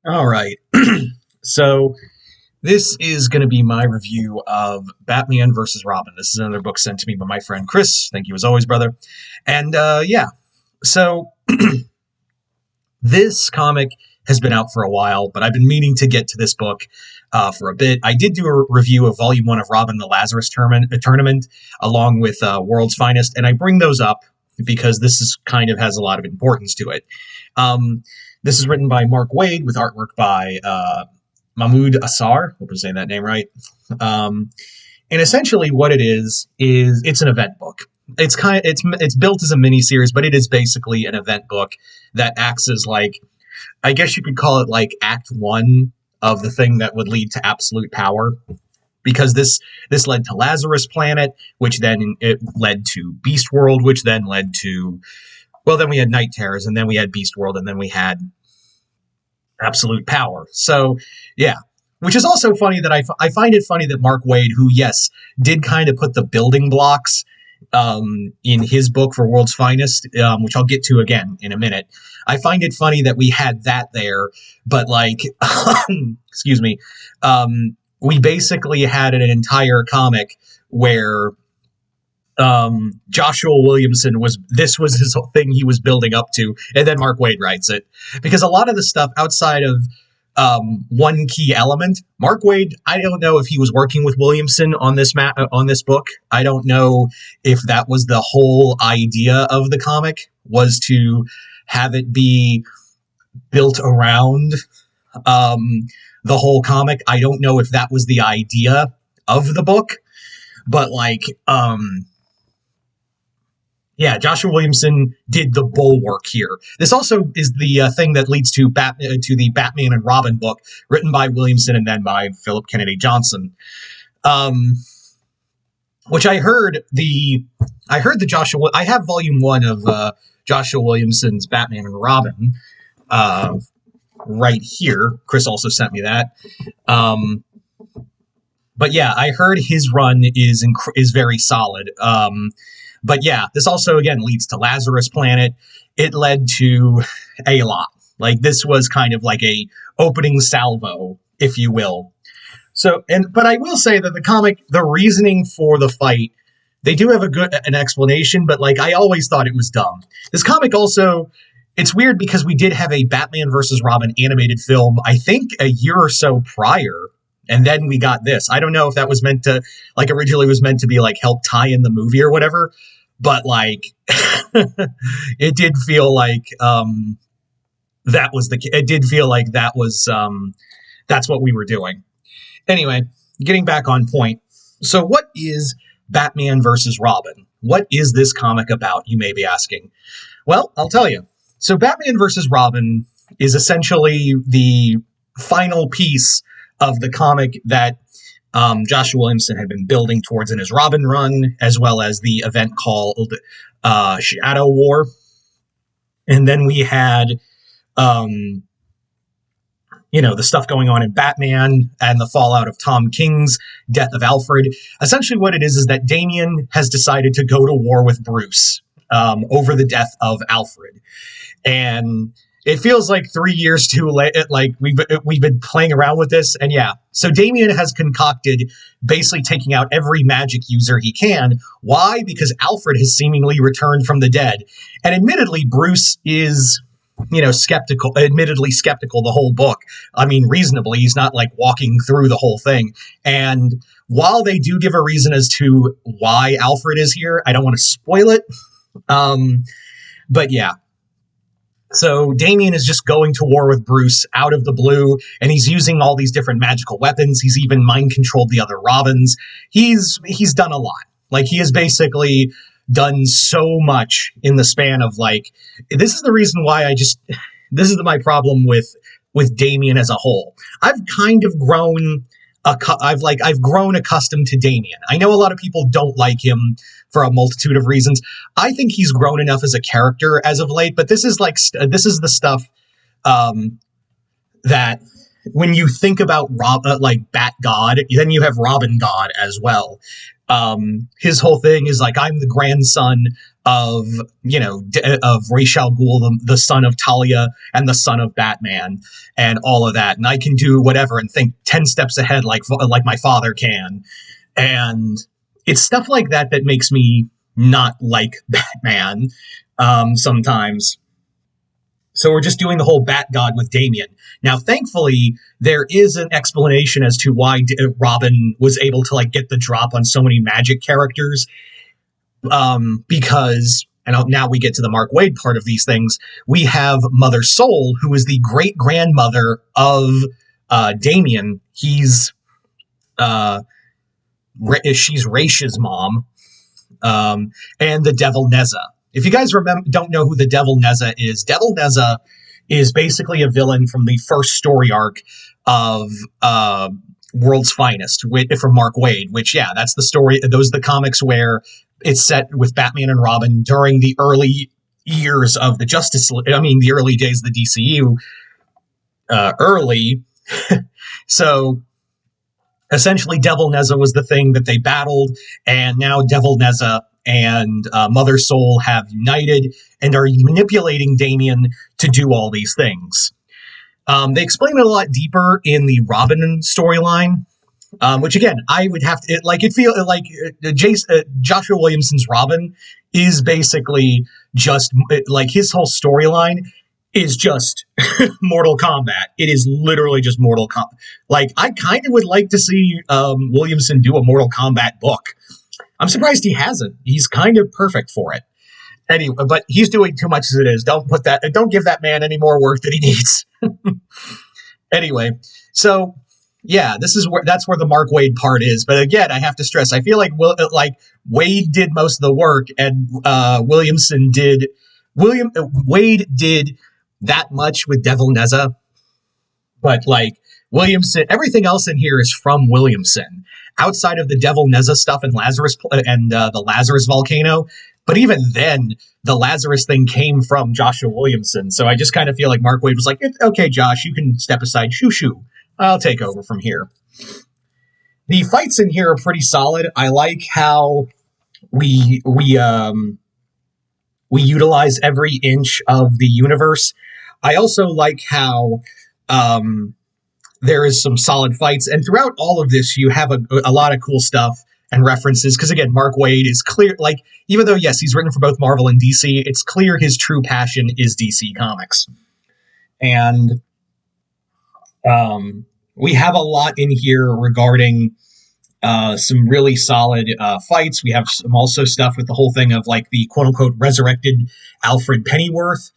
All right. So this is going to be my review of Batman versus Robin. This is another book sent to me by my friend Chris. Thank you as always, brother. And yeah, so this comic has been out for a while, but I've been meaning to get to this book for a bit. I did do a review of Volume 1 of Robin the Lazarus Tournament along with World's Finest, and I bring those up because this is kind of has a lot of importance to it. This is written by Mark Waid with artwork by Mahmoud Asar. Hope I'm saying that name right. And essentially, what it is it's an event book. It's built as a mini series, but it is basically an event book that acts as like, I guess you could call it like Act One of the thing that would lead to absolute power. Because this led to Lazarus Planet, which then it led to Beast World, which then led to, well, then we had Night Terrors, and then we had Beast World, and then we had absolute power. So, yeah. Which is also funny that I find it funny that Mark Waid, who, yes, did kind of put the building blocks in his book for World's Finest, which I'll get to again in a minute. I find it funny that we had that there, but like, excuse me, we basically had an entire comic where Joshua Williamson was his thing he was building up to, and then Mark Waid writes it. Because a lot of the stuff outside of one key element, Mark Waid, I don't know if he was working with Williamson on this book. I don't know if that was the whole idea of the comic, was to have it be built around the whole comic. I don't know if that was the idea of the book, but like, yeah, Joshua Williamson did the bulwark here. This also is the thing that leads to the Batman and Robin book, written by Williamson and then by Philip Kennedy Johnson. Which I heard the Joshua. I have volume 1 of Joshua Williamson's Batman and Robin right here. Chris also sent me that. But yeah, I heard his run is very solid. But yeah, this also, again, leads to Lazarus Planet. It led to a lot. Like, this was kind of like a opening salvo, if you will. So, but I will say that the comic, the reasoning for the fight, they do have an explanation, but like, I always thought it was dumb. This comic also, it's weird because we did have a Batman versus Robin animated film, I think a year or so prior. And then we got this. I don't know if that was meant to, like, originally was meant to be like help tie in the movie or whatever, but like, it did feel like that's what we were doing. Anyway, getting back on point. So, what is Batman versus Robin? What is this comic about? You may be asking. Well, I'll tell you. So, Batman versus Robin is essentially the final piece of the comic that Joshua Williamson had been building towards in his Robin run, as well as the event called Shadow War. And then we had, the stuff going on in Batman and the fallout of Tom King's death of Alfred. Essentially what it is that Damian has decided to go to war with Bruce over the death of Alfred. And it feels like 3 years too late. Like we've been playing around with this, and yeah. So Damian has concocted basically taking out every magic user he can. Why? Because Alfred has seemingly returned from the dead, and admittedly, Bruce is, skeptical. Admittedly skeptical the whole book. I mean, reasonably, he's not like walking through the whole thing. And while they do give a reason as to why Alfred is here, I don't want to spoil it. But yeah. So Damian is just going to war with Bruce out of the blue, and he's using all these different magical weapons. He's even mind-controlled the other Robins. He's done a lot. Like, he has basically done so much in the span of, like, this is the reason why this is my problem with Damian as a whole. I've kind of grown I've grown accustomed to Damian. I know a lot of people don't like him for a multitude of reasons. I think he's grown enough as a character as of late, but this is the stuff that when you think about like Bat God, then you have Robin God as well. His whole thing is like, I'm the grandson of, of Ra's al Ghul, the son of Talia and the son of Batman, and all of that. And I can do whatever and think 10 steps ahead, like my father can. And it's stuff like that that makes me not like Batman sometimes. So we're just doing the whole Bat God with Damian. Now, thankfully, there is an explanation as to why Robin was able to get the drop on so many magic characters. Because, and now we get to the Mark Waid part of these things, we have Mother Soul, who is the great grandmother of Damian. She's Raish's mom, and the Devil Nezza. If you guys don't know who the Devil Nezza is basically a villain from the first story arc of World's Finest from Mark Waid, which, yeah, that's the story. Those are the comics where it's set with Batman and Robin during the early years of the the early days of the DCU. So essentially, Devil Nezza was the thing that they battled, and now Devil Nezza and Mother Soul have united and are manipulating Damian to do all these things. They explain it a lot deeper in the Robin storyline, which again, I would have to Joshua Williamson's Robin is basically just his whole storyline is just Mortal Kombat. It is literally just Mortal Kombat. I kind of would like to see Williamson do a Mortal Kombat book. I'm surprised he hasn't. He's kind of perfect for it. Anyway, but he's doing too much as it is. Don't give that man any more work than he needs. Anyway, so yeah, that's where the Mark Waid part is. But again, I have to stress, I feel like Waid did most of the work, and Waid did that much with Devil Nezza, but Williamson, everything else in here is from Williamson, outside of the Devil Nezza stuff and Lazarus and the Lazarus volcano. But even then, the Lazarus thing came from Joshua Williamson. So I just kind of feel like Mark Waid was like, okay, Josh, you can step aside. Shoo. I'll take over from here. The fights in here are pretty solid. I like how we utilize every inch of the universe. I also like how there is some solid fights. And throughout all of this, you have a lot of cool stuff and references. Because again, Mark Waid is clear, even though, yes, he's written for both Marvel and DC, it's clear his true passion is DC Comics. And we have a lot in here regarding some really solid fights. We have some also stuff with the whole thing of the quote-unquote resurrected Alfred Pennyworth.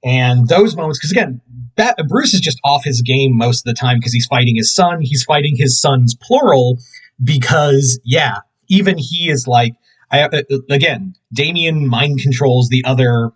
And those moments, because again, Bruce is just off his game most of the time because he's fighting his son. He's fighting his sons, plural, because, yeah, even he is again, Damian mind controls the other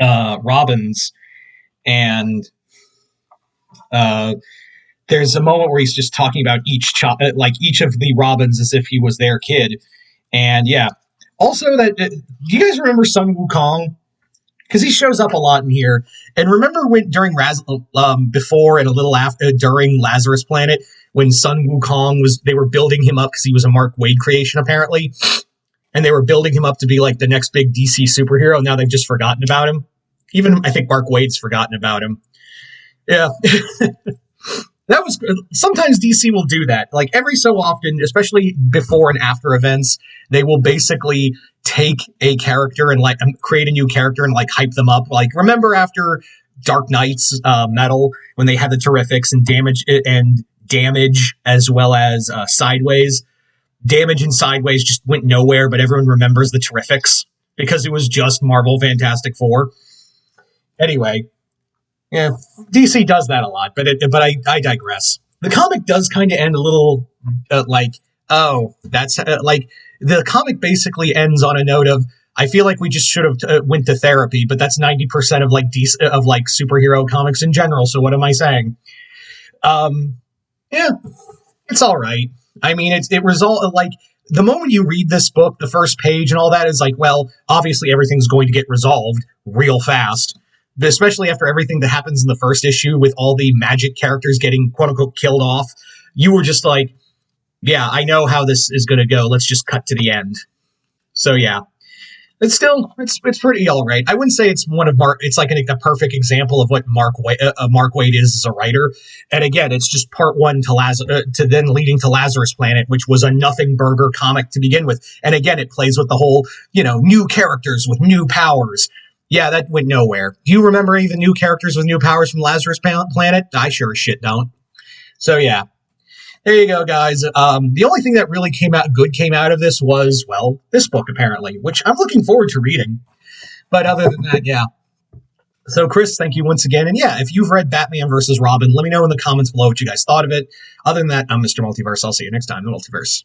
Robins, and there's a moment where he's just talking about each of the Robins as if he was their kid. And yeah, also that, do you guys remember Sun Wukong? Because he shows up a lot in here. And remember before and a little after, during Lazarus Planet, when Sun Wukong they were building him up because he was a Mark Waid creation, apparently. And they were building him up to be the next big DC superhero. Now they've just forgotten about him. Even, I think, Mark Waid's forgotten about him. Yeah. That was, sometimes DC will do that. Every so often, especially before and after events, they will basically take a character and create a new character and hype them up. Remember after Dark Knight's Metal, when they had the Terrifics and Damage as well as Sideways. Damage and Sideways just went nowhere, but everyone remembers the Terrifics because it was just Marvel Fantastic Four. Anyway. Yeah, DC does that a lot, but I digress. The comic does kind of end a little that's the comic basically ends on a note of, I feel like we just should have went to therapy, but that's 90% of superhero comics in general. So what am I saying? Yeah, it's all right. I mean, it the moment you read this book, the first page and all that is well, obviously everything's going to get resolved real fast. Especially after everything that happens in the first issue with all the magic characters getting quote-unquote killed off, you were just yeah, I know how this is going to go. Let's just cut to the end. So yeah, it's pretty all right. I wouldn't say it's one of Mark. It's like a perfect example of what Mark Waid is as a writer. And again, it's just part one to then leading to Lazarus Planet, which was a nothing burger comic to begin with. And again, it plays with the whole new characters with new powers. Yeah, that went nowhere. Do you remember any of the new characters with new powers from Lazarus Planet? I sure as shit don't. So yeah, there you go, guys. The only thing that really came out of this was, well, this book apparently, which I'm looking forward to reading. But other than that, yeah. So, Chris, thank you once again. And yeah, if you've read Batman versus Robin, let me know in the comments below what you guys thought of it. Other than that, I'm Mr. Multiverse. I'll see you next time in the Multiverse.